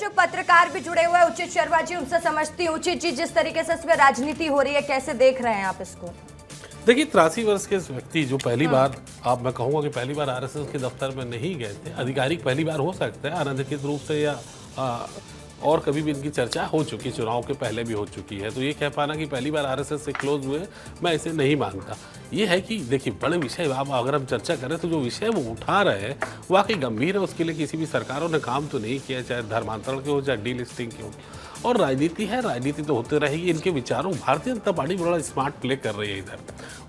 इच्छुक पत्रकार भी जुड़े हुए हैं। उचित शर्मा जी, उनसे समझती हूँ। उचित जी, जिस तरीके से इसमें राजनीति हो रही है, कैसे देख रहे हैं आप इसको? देखिए, 83 वर्ष के व्यक्ति जो पहली बार, आप मैं कहूँगा कि पहली बार आरएसएस के दफ्तर में नहीं गए थे, आधिकारिक पहली बार हो सकता है अनधिकृत रूप से, या और कभी भी इनकी चर्चा हो चुकी, चुनाव के पहले भी हो चुकी है, तो ये कह पाना कि पहली बार आरएसएस से क्लोज हुए, मैं इसे नहीं मानता। ये है कि देखिए, बड़े विषय आप अगर हम चर्चा करें तो जो विषय वो उठा रहे हैं वाकई गंभीर है। उसके लिए किसी भी सरकारों ने काम तो नहीं किया, चाहे धर्मांतरण के हो चाहे डीलिस्टिंग के हो। और राजनीति है, राजनीति तो होते रहेगी। इनके विचारों, भारतीय जनता पार्टी बड़ा स्मार्ट प्ले कर रही है इधर।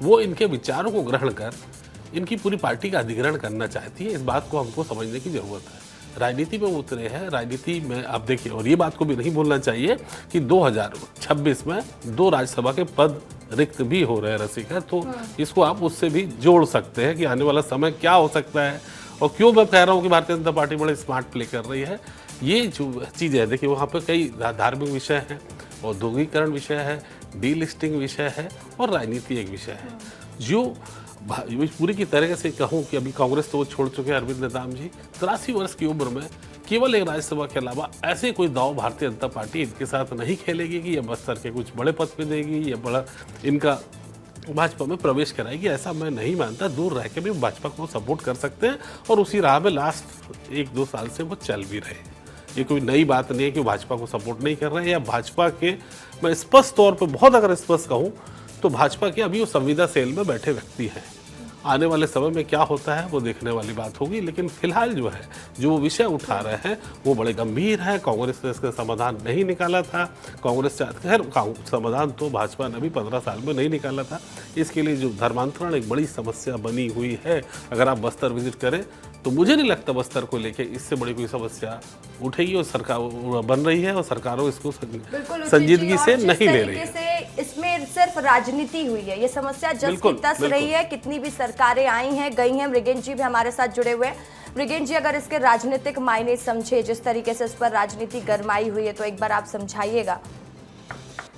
वो इनके विचारों को ग्रहण कर इनकी पूरी पार्टी का अधिग्रहण करना चाहती है। इस बात को हमको समझने की जरूरत है। राजनीति में उतरे हैं, राजनीति में आप देखिए, और ये बात को भी नहीं भूलना चाहिए कि 2026 में 2 राज्यसभा के पद रिक्त भी हो रहे हैं रसिका, तो इसको आप उससे भी जोड़ सकते हैं कि आने वाला समय क्या हो सकता है। और क्यों मैं कह रहा हूँ कि भारतीय जनता पार्टी बड़े स्मार्ट प्ले कर रही है, ये जो चीज़ है, देखिए वहाँ पर कई धार्मिक विषय हैं, औद्योगिकरण विषय है, डीलिस्टिंग विषय है और राजनीति एक विषय है। जो पूरी की तरह से कहूँ कि अभी कांग्रेस तो वो छोड़ चुके हैं अरविंद नेताम जी, 83 वर्ष की उम्र में केवल एक राज्यसभा के अलावा ऐसे कोई दाव भारतीय जनता पार्टी इनके साथ नहीं खेलेगी कि ये बस्तर के कुछ बड़े पद पे देगी या बड़ा इनका भाजपा में प्रवेश कराएगी, ऐसा मैं नहीं मानता। दूर रह के भी भाजपा को सपोर्ट कर सकते हैं और उसी राह में लास्ट 1-2 साल से वो चल भी रहे। ये कोई नई बात नहीं है कि भाजपा को सपोर्ट नहीं कर रहे हैं या भाजपा के, मैं स्पष्ट तौर पर बहुत अगर स्पष्ट कहूँ तो भाजपा के अभी वो संविदा सेल में बैठे व्यक्ति हैं। आने वाले समय में क्या होता है वो देखने वाली बात होगी, लेकिन फिलहाल जो है, जो विषय उठा रहे हैं वो बड़े गंभीर है। कांग्रेस ने इसका समाधान नहीं निकाला था। कांग्रेस खैर समाधान तो भाजपा ने भी 15 साल में नहीं निकाला था। इसके लिए जो धर्मांतरण एक बड़ी समस्या बनी हुई है, अगर आप बस्तर विजिट करें तो मुझे नहीं लगता बस्तर को लेके इससे बड़ी कोई समस्या उठेगी, और सरकार बन रही है और सरकारों इसको संजीदगी से नहीं ले रही है। इसमें सिर्फ राजनीति हुई है, ये समस्या जस की तस रही है। कितनी भी सरकारें आई हैं गई हैं। मृगेंद्र जी भी हमारे साथ जुड़े हुए हैं। मृगेंद्र जी, अगर इसके राजनीतिक मायने समझे, जिस तरीके से इस पर राजनीति गरमाई हुई है, तो एक बार आप समझाइएगा।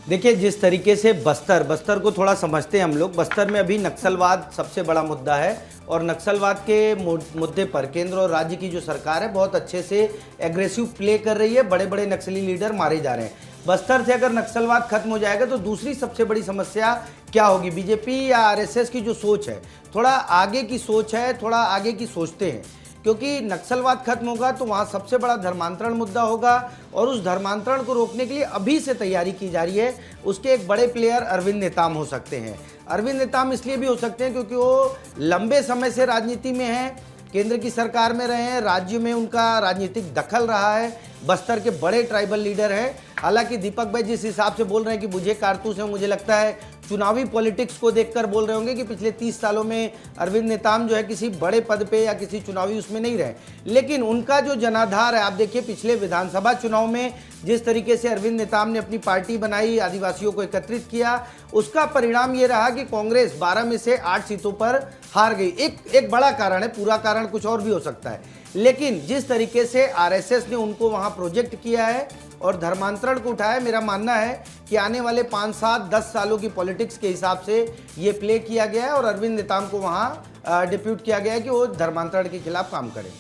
देखिए, जिस तरीके से बस्तर को थोड़ा समझते हैं हम लोग। बस्तर में अभी नक्सलवाद सबसे बड़ा मुद्दा है और नक्सलवाद के मुद्दे पर केंद्र और राज्य की जो सरकार है बहुत अच्छे से एग्रेसिव प्ले कर रही है। बड़े बड़े नक्सली लीडर मारे जा रहे हैं। बस्तर से अगर नक्सलवाद खत्म हो जाएगा तो दूसरी सबसे बड़ी समस्या क्या होगी? बीजेपी या आरएसएस की जो सोच है, थोड़ा आगे की सोच है, थोड़ा आगे की सोचते हैं, क्योंकि नक्सलवाद खत्म होगा तो वहाँ सबसे बड़ा धर्मांतरण मुद्दा होगा और उस धर्मांतरण को रोकने के लिए अभी से तैयारी की जा रही है। उसके एक बड़े प्लेयर अरविंद नेताम हो सकते हैं। अरविंद नेताम इसलिए भी हो सकते हैं क्योंकि वो लंबे समय से राजनीति में हैं, केंद्र की सरकार में रहे हैं, राज्य में उनका राजनीतिक दखल रहा है, बस्तर के बड़े ट्राइबल लीडर हैं। हालांकि दीपक भाई जिस हिसाब से बोल रहे हैं कि मुझे कारतूस है, मुझे लगता है चुनावी पॉलिटिक्स को देखकर बोल रहे होंगे कि पिछले 30 सालों में अरविंद नेताम जो है किसी बड़े पद पे या किसी चुनावी उसमें नहीं रहे, लेकिन उनका जो जनाधार है, आप देखिए पिछले विधानसभा चुनाव में जिस तरीके से अरविंद नेताम ने अपनी पार्टी बनाई, आदिवासियों को एकत्रित किया, उसका परिणाम ये रहा कि कांग्रेस 12 में से 8 सीटों पर हार गई। एक बड़ा कारण है, पूरा कारण कुछ और भी हो सकता है, लेकिन जिस तरीके से आरएसएस ने उनको वहां प्रोजेक्ट किया है और धर्मांतरण को उठाया, मेरा मानना है कि आने वाले 5, 7, 10 सालों की पॉलिटिक्स के हिसाब से ये प्ले किया गया है और अरविंद नेताम को वहां डिप्यूट किया गया है कि वो धर्मांतरण के खिलाफ काम करें।